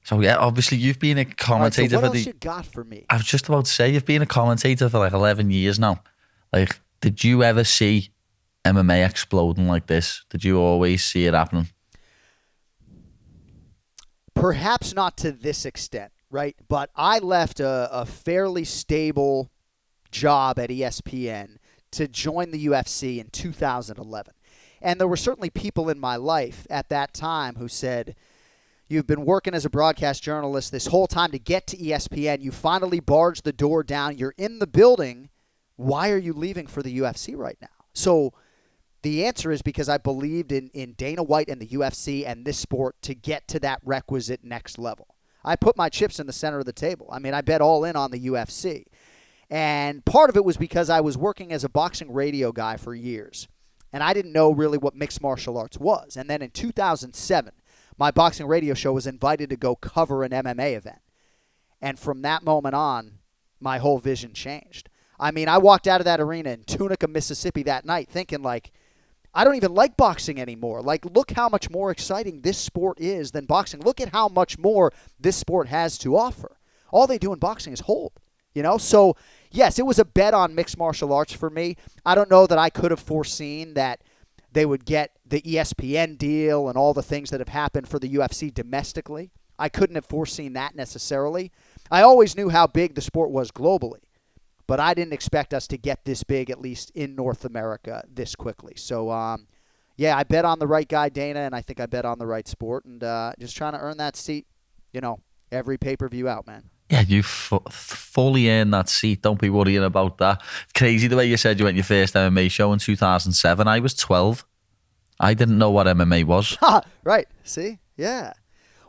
So yeah, obviously you've been a commentator All right, so what for else the. you got for me? I was just about to say you've been a commentator for like 11 years now. Like, did you ever see MMA exploding like this? Did you always see it happening? Perhaps not to this extent, right? But I left a fairly stable job at ESPN to join the UFC in 2011. And there were certainly people in my life at that time who said, you've been working as a broadcast journalist this whole time to get to ESPN. You finally barged the door down. You're in the building. Why are you leaving for the UFC right now? So the answer is because I believed in Dana White and the UFC and this sport to get to that requisite next level. I put my chips in the center of the table. I mean, I bet all in on the UFC. And part of it was because I was working as a boxing radio guy for years. And I didn't know really what mixed martial arts was. And then in 2007, my boxing radio show was invited to go cover an MMA event. And from that moment on, my whole vision changed. I mean, I walked out of that arena in Tunica, Mississippi that night thinking like, I don't even like boxing anymore. Like, look how much more exciting this sport is than boxing. Look at how much more this sport has to offer. All they do in boxing is hold, you know? So, yes, it was a bet on mixed martial arts for me. I don't know that I could have foreseen that they would get the ESPN deal and all the things that have happened for the UFC domestically. I couldn't have foreseen that necessarily. I always knew how big the sport was globally, but I didn't expect us to get this big, at least in North America, this quickly. So, yeah, I bet on the right guy, Dana, and I think I bet on the right sport, and just trying to earn that seat, you know, every pay-per-view out, man. Yeah, you fully earned that seat. Don't be worrying about that. Crazy the way you said you went your first MMA show in 2007. I was 12. I didn't know what MMA was. Right. See? Yeah.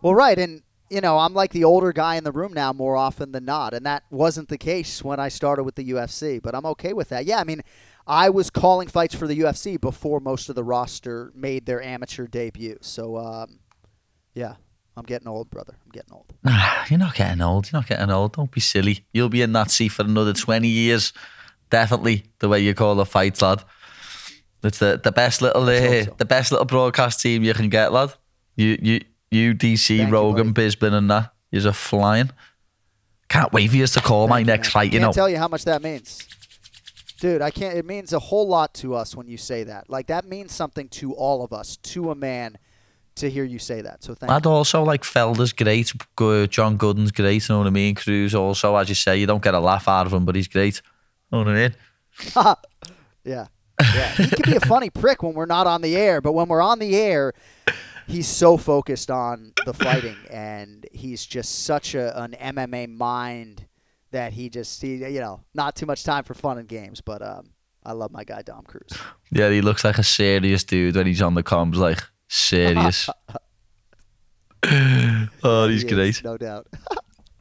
Well, right. And, you know, I'm like the older guy in the room now more often than not. And that wasn't the case when I started with the UFC. But I'm okay with that. Yeah, I mean, I was calling fights for the UFC before most of the roster made their amateur debut. So, yeah, I'm getting old, brother. I'm getting old. Nah, you're not getting old. You're not getting old. Don't be silly. You'll be in that seat for another 20 years. Definitely the way you call the fights, lad. It's the best little the best little broadcast team you can get, lad. You DC, Thank Rogan, you, Bisbin and that. You're flying. Can't wait for you to call my next fight, you know. I can't tell you how much that means. Dude, I can't. It means a whole lot to us when you say that. Like, that means something to all of us, to a man, to hear you say that. So thank you. I'd also like Felder's great. John Gooden's great, you know what I mean? Cruz also, as you say, you don't get a laugh out of him, but he's great. You know what I mean? Yeah. Yeah. He can be a funny prick when we're not on the air, but when we're on the air, he's so focused on the fighting, and he's just such an MMA mind that he you know, not too much time for fun and games, but I love my guy Dom Cruz. Yeah, he looks like a serious dude when he's on the comms, like serious. Oh, he's great. No doubt.